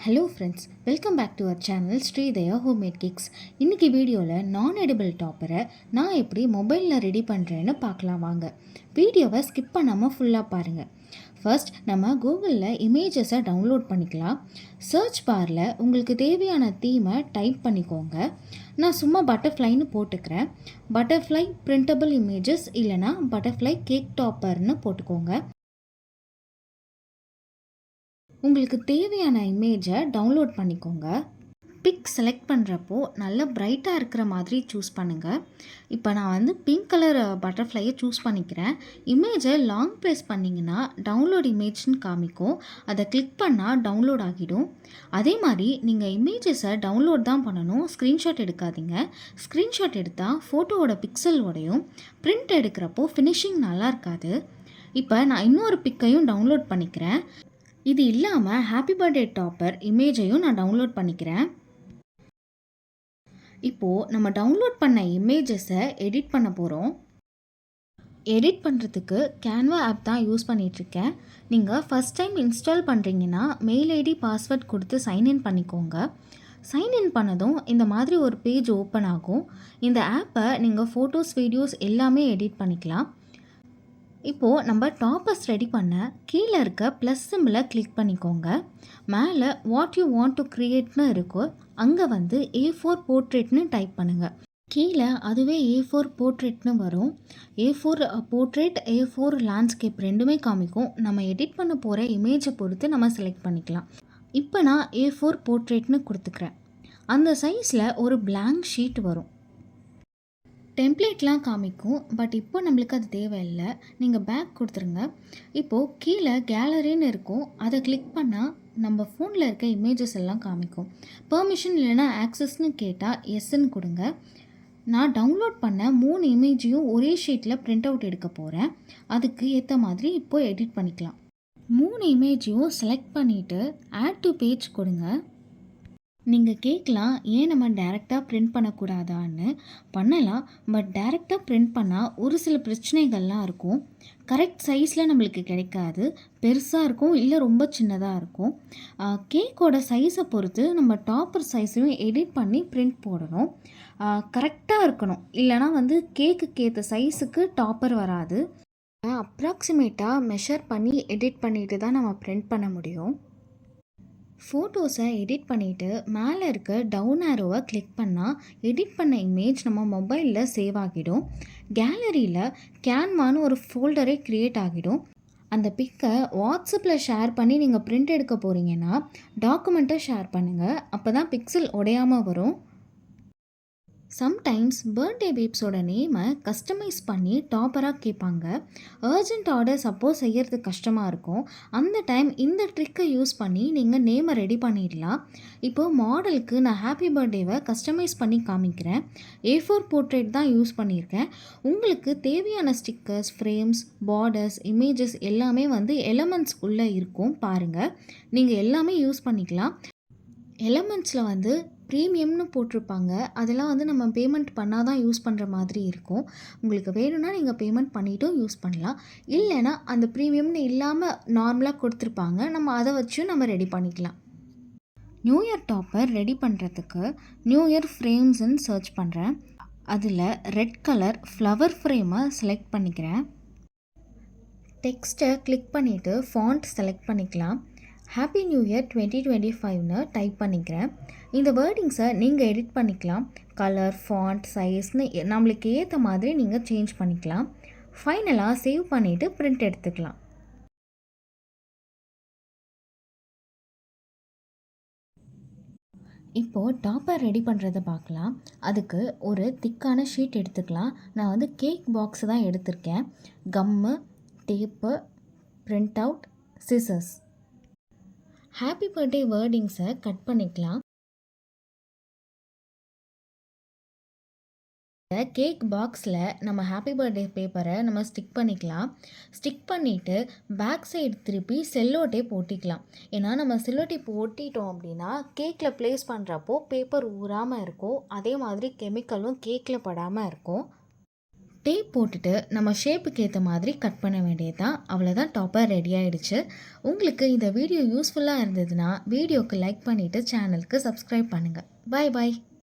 Hello friends, welcome back to our channel Sridaya homemade kicks. இன்றைக்கி வீடியோவில் நான் எடிபிள் டாப்பரை நான் எப்படி மொபைலில் ரெடி பண்ணுறேன்னு பார்க்கலாம் வாங்க. வீடியோவை ஸ்கிப் பண்ணாமல் ஃபுல்லாக பாருங்கள். ஃபர்ஸ்ட் நம்ம கூகுளில் இமேஜஸை டவுன்லோட் பண்ணிக்கலாம். சர்ச் பாரில் உங்களுக்கு தேவையான தீமை டைப் பண்ணிக்கோங்க. நான் சும்மா பட்டர்ஃப்ளைன்னு போட்டுக்கிறேன். பட்டர்ஃப்ளை பிரிண்டபிள் இமேஜஸ் இல்லைனா பட்டர்ஃப்ளை கேக் டாப்பர்னு போட்டுக்கோங்க. உங்களுக்கு தேவையான இமேஜை டவுன்லோட் பண்ணிக்கோங்க. பிக் செலக்ட் பண்ணுறப்போ நல்லா பிரைட்டாக இருக்கிற மாதிரி சூஸ் பண்ணுங்கள். இப்போ நான் பிங்க் கலர் பட்டர்ஃப்ளையை சூஸ் பண்ணிக்கிறேன். இமேஜை லாங் ப்ரெஸ் பண்ணிங்கன்னா டவுன்லோட் இமேஜ்னு காமிக்கும். அதை கிளிக் பண்ணால் டவுன்லோட் ஆகிடும். அதே மாதிரி நீங்கள் இமேஜஸை டவுன்லோட் தான் பண்ணணும், ஸ்க்ரீன்ஷாட் எடுக்காதீங்க. ஸ்க்ரீன்ஷாட் எடுத்தால் ஃபோட்டோவோட பிக்சல் உடையும், பிரிண்ட் எடுக்கிறப்போ ஃபினிஷிங் நல்லா இருக்காது. இப்போ நான் இன்னொரு பிக்கையும் டவுன்லோட் பண்ணிக்கிறேன். இது இல்லாமல் ஹாப்பி பர்த்டே டாப்பர் இமேஜையும் நான் டவுன்லோட் பண்ணிக்கிறேன். இப்போது நம்ம டவுன்லோட் பண்ண இமேஜஸை எடிட் பண்ண போகிறோம். எடிட் பண்ணுறதுக்கு கேன்வா ஆப் தான் யூஸ் பண்ணிகிட்ருக்கேன். நீங்கள் ஃபஸ்ட் டைம் இன்ஸ்டால் பண்ணுறீங்கன்னா மெயில் ஐடி பாஸ்வேர்ட் கொடுத்து சைன்இன் பண்ணிக்கோங்க. சைன்இன் பண்ணதும் இந்த மாதிரி ஒரு பேஜ் ஓப்பன் ஆகும். இந்த ஆப்பை நீங்கள் ஃபோட்டோஸ், வீடியோஸ் எல்லாமே எடிட் பண்ணிக்கலாம். இப்போது நம்ம டாப்பர்ஸ் ரெடி பண்ண கீழே இருக்க ப்ளஸ் சிம்பிளை கிளிக் பண்ணிக்கோங்க. மேலே வாட் யூ வாண்ட் டு க்ரியேட்னு இருக்கோ அங்கே A4 போர்ட்ரேட்னு டைப் பண்ணுங்கள். கீழே அதுவே A4 போர்ட்ரேட்னு வரும். A4 போர்ட்ரேட், A4 லேண்ட்ஸ்கேப் ரெண்டுமே காமிக்கும். நம்ம எடிட் பண்ண போகிற இமேஜை பொறுத்து நம்ம செலக்ட் பண்ணிக்கலாம். இப்போ நான் A4 போர்ட்ரேட்னு கொடுத்துக்கிறேன். அந்த சைஸில் ஒரு blank ஷீட் வரும். டெம்ப்ளேட்லாம் காமிக்கும், பட் இப்போ நம்மளுக்கு அது தேவையில்லை. நீங்கள் பேக் கொடுத்துருங்க. இப்போது கீழே கேலரின்னு இருக்கும், அதை கிளிக் பண்ணால் நம்ம ஃபோனில் இருக்க இமேஜஸ் எல்லாம் காமிக்கும். பெர்மிஷன் இல்லைனா ஆக்சஸ்ன்னு கேட்டால் எஸ்ன்னு கொடுங்க. நான் டவுன்லோட் பண்ண 3 இமேஜையும் ஒரே ஷீட்டில் பிரிண்ட் அவுட் எடுக்க போகிறேன். அதுக்கு ஏற்ற மாதிரி இப்போது எடிட் பண்ணிக்கலாம். 3 இமேஜையும் செலக்ட் பண்ணிவிட்டு ஆட் டு பேஜ் கொடுங்க. நீங்கள் கேட்கலாம், ஏன் நம்ம டேரெக்டாக பிரிண்ட் பண்ணக்கூடாதான்னு. பண்ணலாம், பட் டேரெக்டாக பிரிண்ட் பண்ணால் ஒரு சில பிரச்சனைகள்லாம் இருக்கும். கரெக்ட் சைஸில் நம்மளுக்கு கிடைக்காது, பெருசாக இருக்கும் இல்லை ரொம்ப சின்னதாக இருக்கும். கேக்கோட சைஸை பொறுத்து நம்ம டாப்பர் சைஸையும் எடிட் பண்ணி பிரிண்ட் போடணும். கரெக்டாக இருக்கணும், இல்லைனா கேக்குக்கு ஏற்ற சைஸுக்கு டாப்பர் வராது. அப்ராக்சிமேட்டாக மெஷர் பண்ணி எடிட் பண்ணிட்டு தான் நம்ம பிரிண்ட் பண்ண முடியும். ஃபோட்டோஸை எடிட் பண்ணிவிட்டு மேலே இருக்க டவுன் ஆரோவை கிளிக் பண்ணால் எடிட் பண்ண இமேஜ் நம்ம மொபைலில் சேவ் ஆகிடும். கேலரியில் கேன்வான்னு ஒரு ஃபோல்டரே க்ரியேட் ஆகிடும். அந்த பிக்கை வாட்ஸ்அப்பில் ஷேர் பண்ணி நீங்கள் பிரிண்ட் எடுக்க போகிறீங்கன்னா டாக்குமெண்ட்டை ஷேர் பண்ணுங்கள். அப்போ தான் பிக்சல் உடையாமல் வரும். சம்டைம்ஸ் பர்த்டே பேப்ஸோட நேமை கஸ்டமைஸ் பண்ணி டாப்பராக கேட்பாங்க. அர்ஜென்ட் ஆர்டர் சப்போஸ் செய்யறதுக்கு கஷ்டமாக இருக்கும். அந்த டைம் இந்த ட்ரிக்கை யூஸ் பண்ணி நீங்கள் நேமை ரெடி பண்ணிடலாம். இப்போது மாடலுக்கு நான் ஹாப்பி பர்த்டேவை கஸ்டமைஸ் பண்ணி காமிக்கிறேன். A4 போர்ட்ரேட் தான் யூஸ் பண்ணியிருக்கேன். உங்களுக்கு தேவையான ஸ்டிக்கர்ஸ், ஃப்ரேம்ஸ், பார்டர்ஸ், இமேஜஸ் எல்லாமே எலமெண்ட்ஸ் உள்ளே இருக்கும். பாருங்கள், நீங்கள் எல்லாமே யூஸ் பண்ணிக்கலாம். எலமெண்ட்ஸில் ப்ரீமியம்னு போட்டிருப்பாங்க. அதெல்லாம் நம்ம பேமெண்ட் பண்ணால் தான் யூஸ் பண்ணுற மாதிரி இருக்கும். உங்களுக்கு வேணும்னா நீங்கள் பேமெண்ட் பண்ணிவிட்டும் யூஸ் பண்ணலாம். இல்லைனா அந்த ப்ரீமியம்னு இல்லாமல் நார்மலாக கொடுத்துருப்பாங்க, நம்ம அதை வச்சும் நம்ம ரெடி பண்ணிக்கலாம். நியூ இயர் டாப்பர் ரெடி பண்ணுறதுக்கு நியூ இயர் ஃப்ரேம்ஸ்ன்னு சர்ச் பண்ணுறேன். அதில் ரெட் கலர் ஃப்ளவர் ஃப்ரேமை செலக்ட் பண்ணிக்கிறேன். டெக்ஸ்ட்டை கிளிக் பண்ணிவிட்டு ஃபாண்ட் செலக்ட் பண்ணிக்கலாம். ஹாப்பி நியூ இயர் 2025ன்னு டைப் பண்ணிக்கிறேன். இந்த வேர்டிங்ஸை நீங்கள் எடிட் பண்ணிக்கலாம். கலர், ஃபாண்ட், சைஸ்னு நம்மளுக்கு ஏற்ற மாதிரி நீங்கள் சேஞ்ச் பண்ணிக்கலாம். ஃபைனலாக சேவ் பண்ணிவிட்டு பிரிண்ட் எடுத்துக்கலாம். இப்போது டாப்பர் ரெடி பண்ணுறதை பார்க்கலாம். அதுக்கு ஒரு திக்கான ஷீட் எடுத்துக்கலாம். நான் கேக் பாக்ஸ் தான் எடுத்திருக்கேன். Gum, tape, print out, scissors. Happy birthday வேர்டிங்ஸை கட் பண்ணிக்கலாம். கேக் பாக்ஸில் நம்ம ஹாப்பி பர்த்டே பேப்பரை நம்ம ஸ்டிக் பண்ணிக்கலாம். ஸ்டிக் பண்ணிவிட்டு பேக் சைடு திருப்பி செல்லோ டேப் ஒட்டிக்கலாம். ஏன்னா நம்ம செல்லோ டேப் ஒட்டிட்டோம் அப்படின்னா கேக்கில் ப்ளேஸ் பண்ணுறப்போ பேப்பர் ஊறாமல் இருக்கும். அதே மாதிரி கெமிக்கலும் கேக்கில் படாமல் இருக்கும். டேப் போட்டுட்டு நம்ம ஷேப்புக்கு ஏற்ற மாதிரி கட் பண்ண வேண்டியது தான். அவ்வளோதான், டாப்பர் ரெடி ஆயிடுச்சு. உங்களுக்கு இந்த வீடியோ யூஸ்ஃபுல்லாக இருந்ததுன்னா வீடியோக்கு லைக் பண்ணிவிட்டு சேனலுக்கு சப்ஸ்கிரைப் பண்ணுங்கள். பாய் பாய்.